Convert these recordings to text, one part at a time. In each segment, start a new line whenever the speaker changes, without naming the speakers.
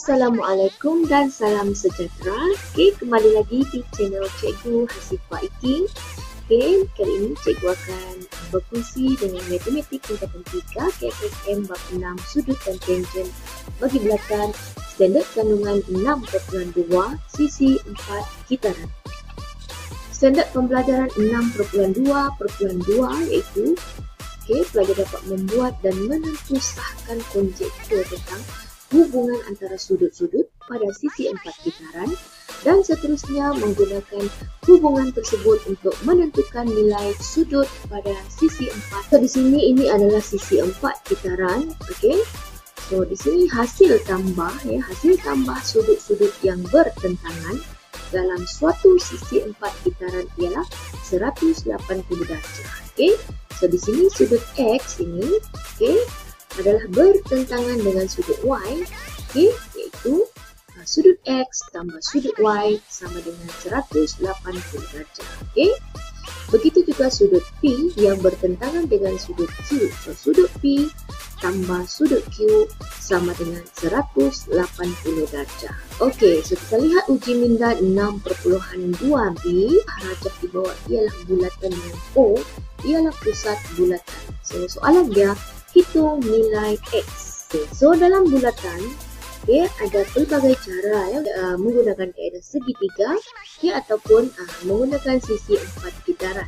Assalamualaikum dan salam sejahtera. Kembali lagi di channel Cikgu Hasifah Iking. Kali ini Cikgu akan berkongsi dengan matematik tingkatan 3 KSSM bab 6 sudut dan tangen bagi belakang standard kandungan 6.2 sisi 4 kitaran. Standard pembelajaran 6.2.2 iaitu pelajar dapat membuat dan menentusahkan konjektur tentang hubungan antara sudut-sudut pada sisi 4 kitaran dan seterusnya menggunakan hubungan tersebut untuk menentukan nilai sudut pada sisi 4. So di sini ini adalah sisi 4 kitaran, So di sini hasil tambah sudut-sudut yang bertentangan dalam suatu sisi 4 kitaran ialah 180 darjah. So di sini sudut X ini adalah bertentangan dengan sudut Y, iaitu sudut X tambah sudut Y sama dengan 180 darjah. Begitu juga sudut P yang bertentangan dengan sudut Q. So sudut P tambah sudut Q sama dengan 180 darjah. So kita lihat uji minda 6.2b. Rajah di bawah ialah bulatan dengan O ialah pusat bulatan. So soalan dia, hitung nilai X. So dalam bulatan ada pelbagai cara menggunakan kaedah segitiga ataupun menggunakan sisi 4 kitaran.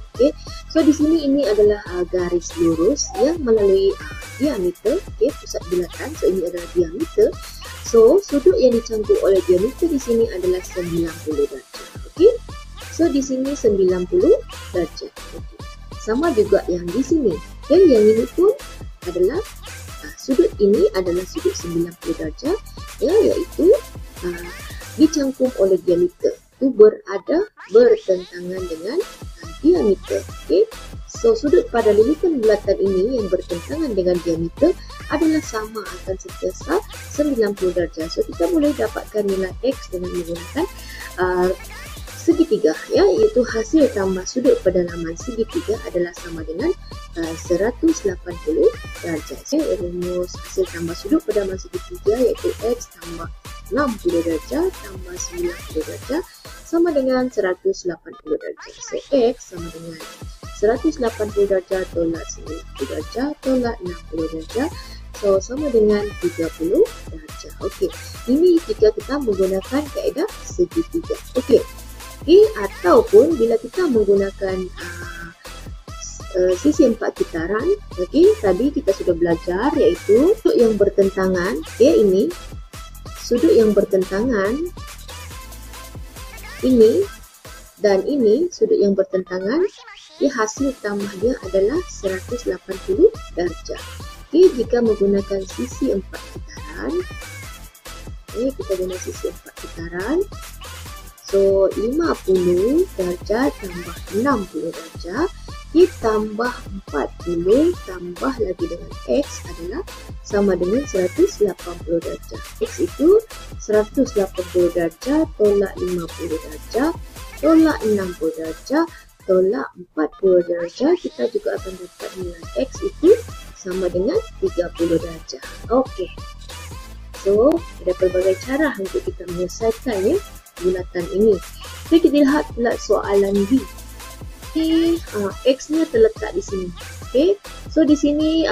So di sini ini adalah garis lurus melalui diameter, pusat bulatan. So ini adalah diameter. So sudut yang dicangkuk oleh diameter di sini adalah 90 darjah. So di sini 90 darjah. Sama juga yang di sini. Yang ini pun adalah sudut ini adalah sudut 90 darjah iaitu dicangkum oleh diameter. Itu bertentangan dengan diameter. So sudut pada lilitan bulatan ini yang bertentangan dengan diameter adalah sama akan sentiasa 90 darjah. So kita boleh dapatkan nilai X dengan menggunakan segitiga, iaitu hasil tambah sudut pendalaman segitiga adalah sama dengan 180 darjah. Rumus hasil tambah sudut pendalaman segitiga iaitu X tambah 60 darjah tambah 90 darjah sama dengan 180 darjah. So X sama dengan 180 darjah tolak 90 darjah tolak 60 darjah. So sama dengan 30 darjah. Ini jika kita menggunakan kaedah segitiga. Ataupun bila kita menggunakan sisi 4 kitaran, tadi kita sudah belajar iaitu sudut yang bertentangan, ini sudut yang bertentangan ini dan ini sudut yang bertentangan, hasil tambah dia adalah 180 darjah. Jika menggunakan sisi 4 kitaran, kita guna sisi 4 kitaran. So 50 darjah tambah 60 darjah ditambah 40 tambah lagi dengan X adalah sama dengan 180 darjah. X itu 180 darjah tolak 50 darjah tolak 60 darjah tolak 40 darjah. Kita juga akan dapat nilai X itu sama dengan 30 darjah. So ada pelbagai cara untuk kita menyelesaikan bulatan ini. Kita lihat pula soalan B. X nya terletak di sini. So di sini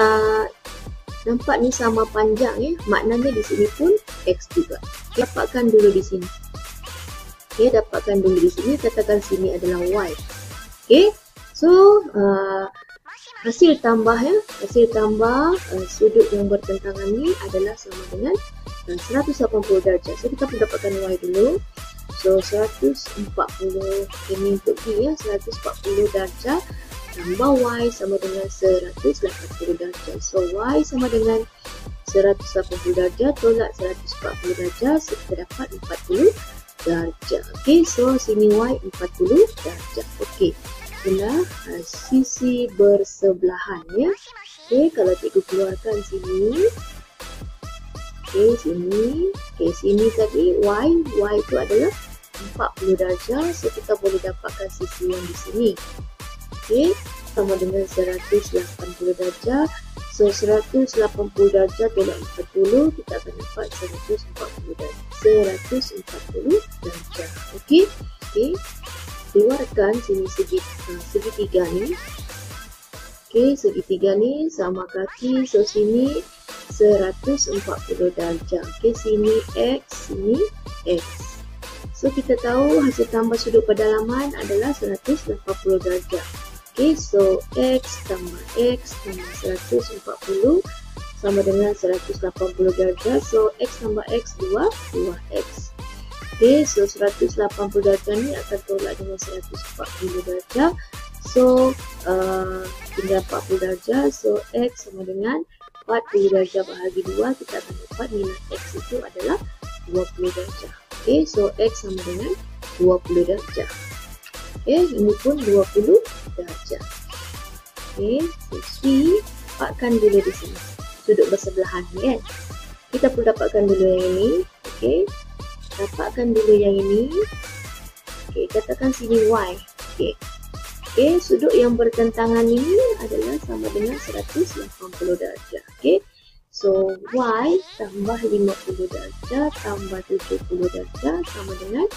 nampak ni sama panjang, maknanya di sini pun X juga. Dapatkan dulu di sini. Dapatkan dulu di sini. Katakan sini adalah Y. So hasil tambah sudut yang bertentangan ni adalah sama dengan 180 darjah. So kita pun dapatkan Y dulu. So 140 ini untuk B 140 darjah tambah Y sama dengan 180 darjah. So Y sama dengan 180 darjah tolak 140 darjah. So kita dapat 40 darjah. So sini Y 40 darjah. Itulah sisi bersebelahan kalau cikgu keluarkan sini. Sini tadi Y itu adalah 40 darjah. So kita boleh dapatkan sisi yang di sini. Sama dengan 180 darjah. So 180 darjah tolak 40, kita akan dapat 140 darjah. 140 darjah. Okey. Okey. Keluarkan sini segitiga ni. Okey, segitiga ni sama kaki. So sini 140 darjah. Okey, sini X, sini X. So kita tahu hasil tambah sudut pedalaman adalah 180 darjah. Okey, so X tambah 140 sama dengan 180 darjah. So X tambah X 2X. Okey, so 180 darjah ni akan tolak dengan 140 darjah. So tinggal 40 darjah. So X sama dengan 40 darjah bahagi 2. Kita akan dapat nilai X itu adalah 20 darjah. Okey, so X sama dengan 20 darjah. Okey, ini pun 20 darjah. Okey, so C dapatkan dulu di sini. Sudut bersebelahan ni kan. Kita perlu dapatkan dulu yang ini. Okey. Dapatkan dulu yang ini. Okey, katakan sini Y. Okey. Okey, sudut yang bertentangan ini adalah sama dengan 180 darjah. Okey. So Y tambah 50 darjah tambah 70 darjah sama dengan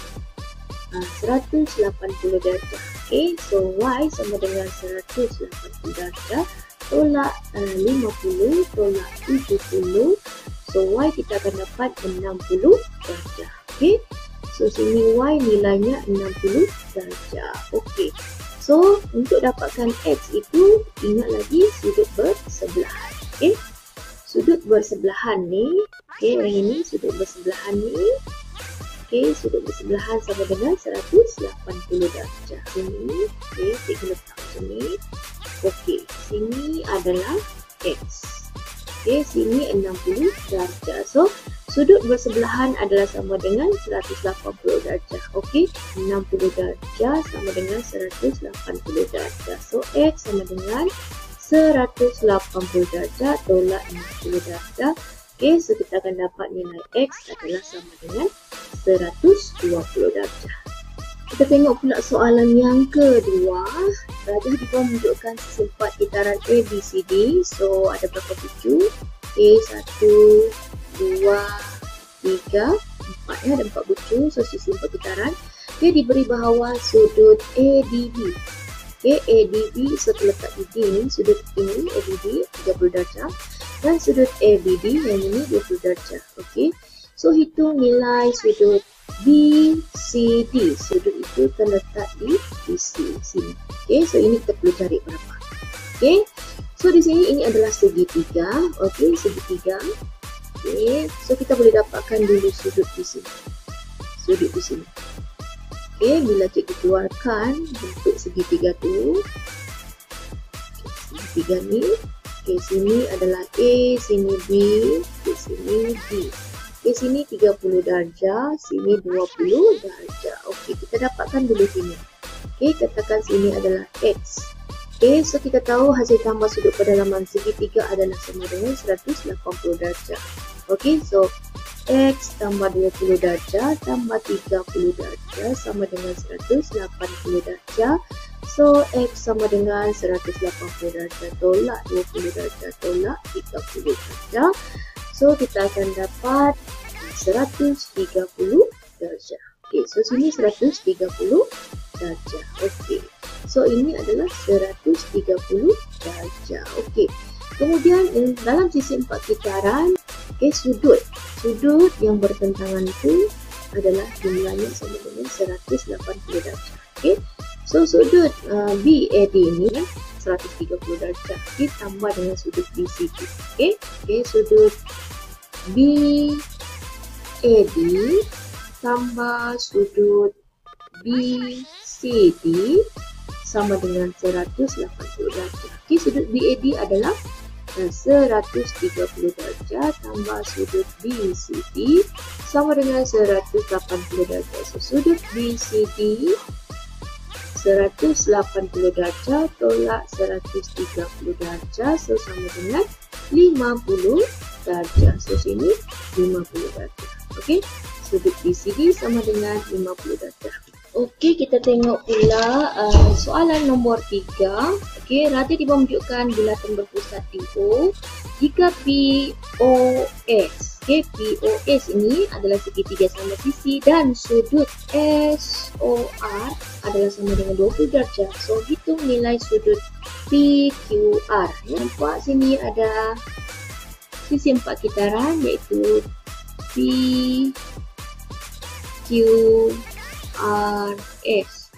180 darjah. Okey, so Y sama dengan 180 darjah tolak 50 tolak 70. So Y kita akan dapat 60 darjah. Okey, so sini Y nilainya 60 darjah. Okey, so untuk dapatkan X itu ingat lagi sudut bersebelahan. Okey, sudut bersebelahan ni, okey, yang ini sudut bersebelahan ni. Okey, sudut bersebelahan sama dengan 180 darjah. Sini, okey, kita letak macam ni. Okey, sini adalah X. Okey, sini 60 darjah. So, sudut bersebelahan adalah sama dengan 180 darjah. Okey, 60 darjah sama dengan 180 darjah. So, X sama dengan 180 darjah tolak 60 darjah. Okey, so kita akan dapat nilai X adalah sama dengan 120 darjah. Kita tengok pula soalan yang kedua. Rajah di bawah menunjukkan sesempat kitaran A, B, C, D. So, ada berapa bucu? A, 1, 2, 3, 4. Ya, ada 4 bucu. So, sesempat kitaran. Dia diberi bahawa sudut ADB. Okay, ADB, so terletak di D ni, sudut ini ADB 30 darjah. Dan sudut ABD yang ini 20 darjah. Okey. So hitung nilai sudut BCD. Sudut itu terletak di sini. Okey, so ini kita perlu cari berapa. Okey. So di sini ini adalah segitiga. Okey, segitiga. Okey, so kita boleh dapatkan dulu sudut di sini. Sudut di sini. Okey, bila cikgu keluarkan bentuk segitiga tu. Segitiga ni. Okey, sini adalah A, sini B, di sini D. Okey, sini 30 darjah, sini 20 darjah. Okey, kita dapatkan dulu sini. Okey, katakan sini adalah X. Okey, so kita tahu hasil tambah sudut pedalaman segitiga adalah sama dengan 180 darjah. Okey, so X tambah 20 darjah tambah 30 darjah sama dengan 180 darjah. So, X sama dengan 180 darjah tolak 20 darjah tolak 30 darjah. So, kita akan dapat 130 darjah. Okey, so sini 130 darjah. Okey, so ini adalah 130 darjah. Okey, kemudian dalam sisi 4 kitaran, okey, sudut yang bertentangan itu adalah jumlahnya sama dengan 180 darjah. Okey. So, sudut BAD ini 130 darjah ditambah dengan sudut BCD. Okey. Okey, sudut BAD tambah sudut BCD sama dengan 180 darjah. Okey, sudut BAD adalah 130 darjah tambah sudut BCD sama dengan 180 darjah. So, sudut BCD 180 darjah tolak 130 darjah, so sama dengan 50 darjah. So sini 50 darjah. Okey, sudut BCD sama dengan 50 darjah. Okey, kita tengok pula soalan nombor 3. Okey, raja dibuat menunjukkan bulatan berpusat di O jika POS. Okey, POS ini adalah segitiga sama sisi dan sudut SOR adalah sama dengan 20 darjah. So, hitung nilai sudut PQR. Nampak sini ada sisi 4 kitaran iaitu PQRS.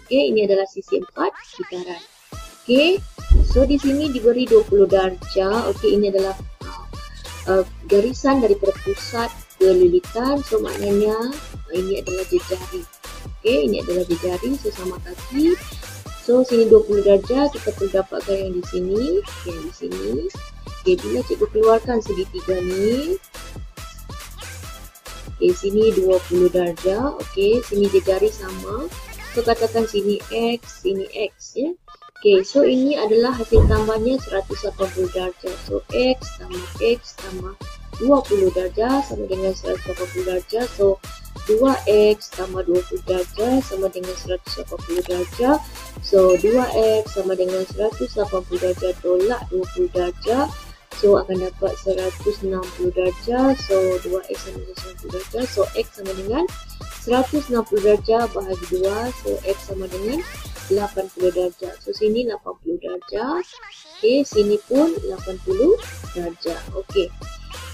Okey, ini adalah sisi 4 kitaran. Okey, so di sini diberi 20 darjah. Okey, ini adalah garisan daripada pusat ke lilitan. So maknanya ini adalah jejari. Okey, ini adalah jejari sesama kaki. So sini 20 darjah, kita perlu dapatkan yang di sini. Okey, yang di sini. Okey, bila cikgu keluarkan segitiga ni. Okey, sini 20 darjah. Okey, sini jejari sama. So katakan sini X, sini X ya. Okey, so ini adalah hasil tambahnya 180 darjah. So X tambah 20 darjah sama dengan 180 darjah. So 2X tambah 20 darjah sama dengan 180 darjah. So 2X sama dengan 180 darjah tolak 20 darjah. So akan dapat 160 darjah. So 2X sama dengan 160 darjah. So X sama dengan 160 darjah bahagi 2. So X sama dengan 80 darjah. So sini 80 darjah. Okey, sini pun 80 darjah. Okey.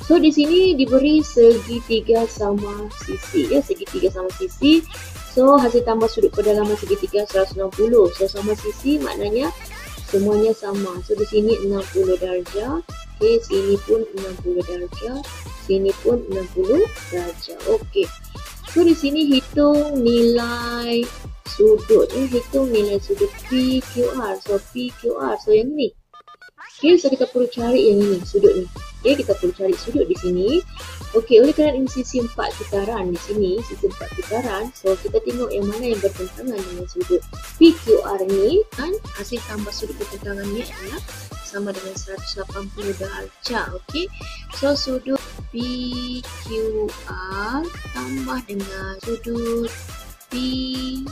So di sini diberi segitiga sama sisi ya, segitiga sama sisi. So hasil tambah sudut pedalaman segitiga 160. So sama sisi maknanya semuanya sama. So di sini 60 darjah. Okey, sini pun 60 darjah. Sini pun 60 darjah. Okey. So di sini hitung nilai sudut ya, hitung nilai sudut PQR. So PQR, so yang ni. Okey, so kita perlu cari yang ini, sudut ni. Okey, kita perlu cari sudut di sini. Okey, oleh kerana ini sisi 4 kitaran di sini, sisi 4 kitaran. So kita tengok yang mana yang bertentangan dengan sudut PQR ni, kan hasil tambah sudut bertentangan ni adalah sama dengan 180 darjah. Okey. So sudut PQR tambah dengan sudut PSR,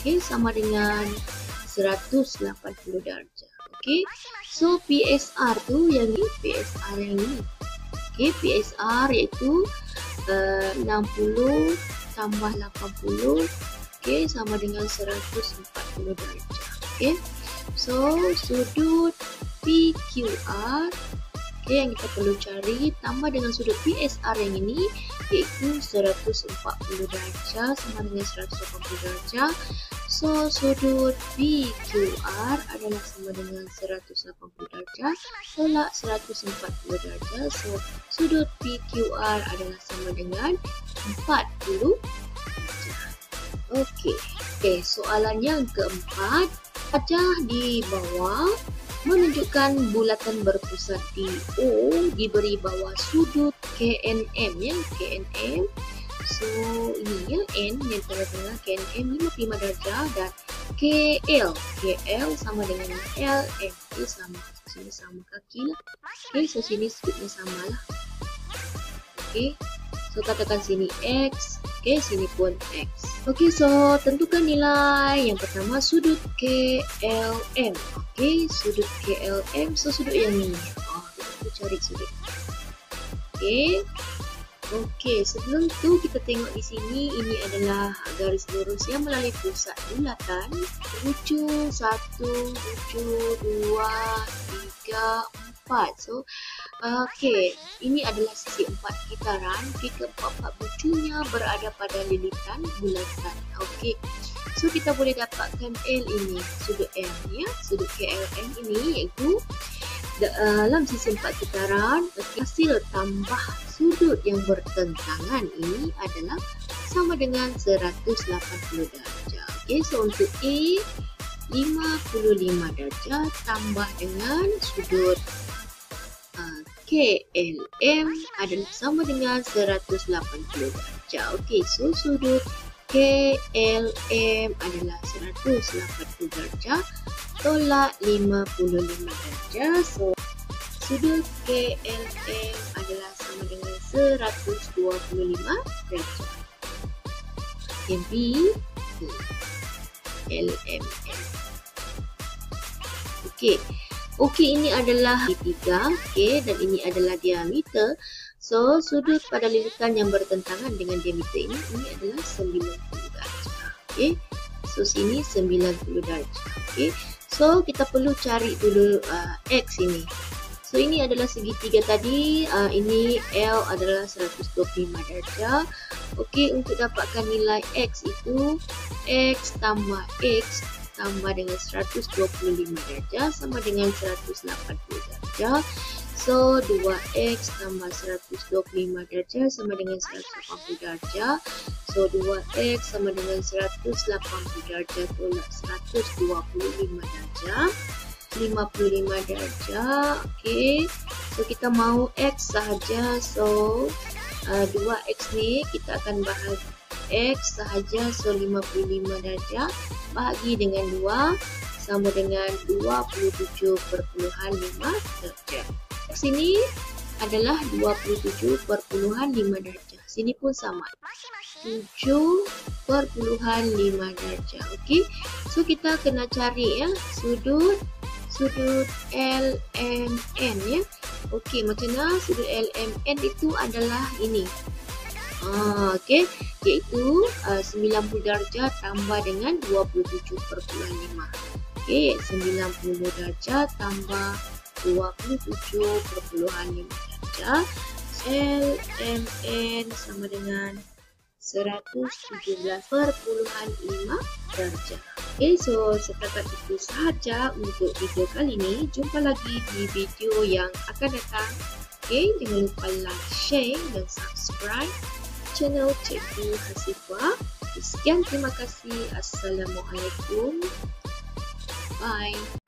okey, sama dengan 180 darjah. Okey. So PSR tu yang ni, PSR yang ni. Okey, PSR iaitu 60 tambah 80, okey, sama dengan 140 darjah. Okey. So sudut PQR, okey, yang kita perlu cari tambah dengan sudut PSR yang ini iaitu 140 darjah sama dengan 180 darjah. So sudut PQR adalah sama dengan 180 darjah tolak 140 darjah. So sudut PQR adalah sama dengan 40 darjah. Okey. Okey, soalan yang keempat. Wajah di bawah menunjukkan bulatan berpusat di O diberi bawah sudut KNM ya, KNM. So ini ya, N yang tengah-tengah KNM 55 darjah dan KL sama dengan LM. Okay, sama, sini sama kaki lah. Okay, so sini sudutnya sama lah. Okay, so katakan sini X. Okay, sini pun X. Okay, so tentukan nilai yang pertama sudut KLM. Okay, sudut KLM. So sudut yang ini. Kita cari sudut. Okay. Okay, sebelum tu kita tengok di sini. Ini adalah garis lurus yang melalui pusat bulatan. Ujung 1, ujung 2, 3, 4. So okey, ini adalah sisi 4 kitaran. Okey, keempat-empat ujungnya berada pada lilitan bulatan. Okey, so kita boleh dapatkan L ini, sudut L ya, sudut KLM ini iaitu dalam sisi 4 kitaran. Hasil tambah sudut yang bertentangan ini adalah sama dengan 180 darjah. Okey, so untuk A 55 darjah tambah dengan sudut KLM adalah sama dengan 180 darjah. Okey, so sudut KLM adalah 180 darjah tolak 55 darjah. So sudut KLM adalah sama dengan 125 darjah. bahagian B LMN. Okey, ini adalah segitiga, dan ini adalah diameter. So, sudut pada lilitan yang bertentangan dengan diameter ini adalah 90 darjah. So, sini 90 darjah. So, kita perlu cari dulu X ini. So, ini adalah segitiga tadi. Ini L adalah 125 darjah. Untuk dapatkan nilai X itu X tambah X tambah dengan 125 darjah sama dengan 180 darjah. So, 2X tambah 125 darjah sama dengan 180 darjah. So, 2X sama dengan 180 darjah tolak 125 darjah. 55 darjah. So, kita mau X sahaja. So, 2X ni kita akan bahagi X sahaja. So, 55 darjah bahagi dengan 2 sama dengan 27,5 darjah. X ini adalah 27,5 darjah. Sini pun sama. 7,5 darjah. So, kita kena cari sudut LMN ya. Macam mana sudut LMN itu adalah ini. Iaitu 90 darjah tambah dengan 27,5. 90 darjah tambah 27,5 darjah. LMN sama dengan 117,5 darjah. So setakat itu sahaja untuk video kali ini. Jumpa lagi di video yang akan datang. Jangan lupa like, share dan subscribe channel Cikgu Hasifah. Sekian, terima kasih. Assalamualaikum. Bye.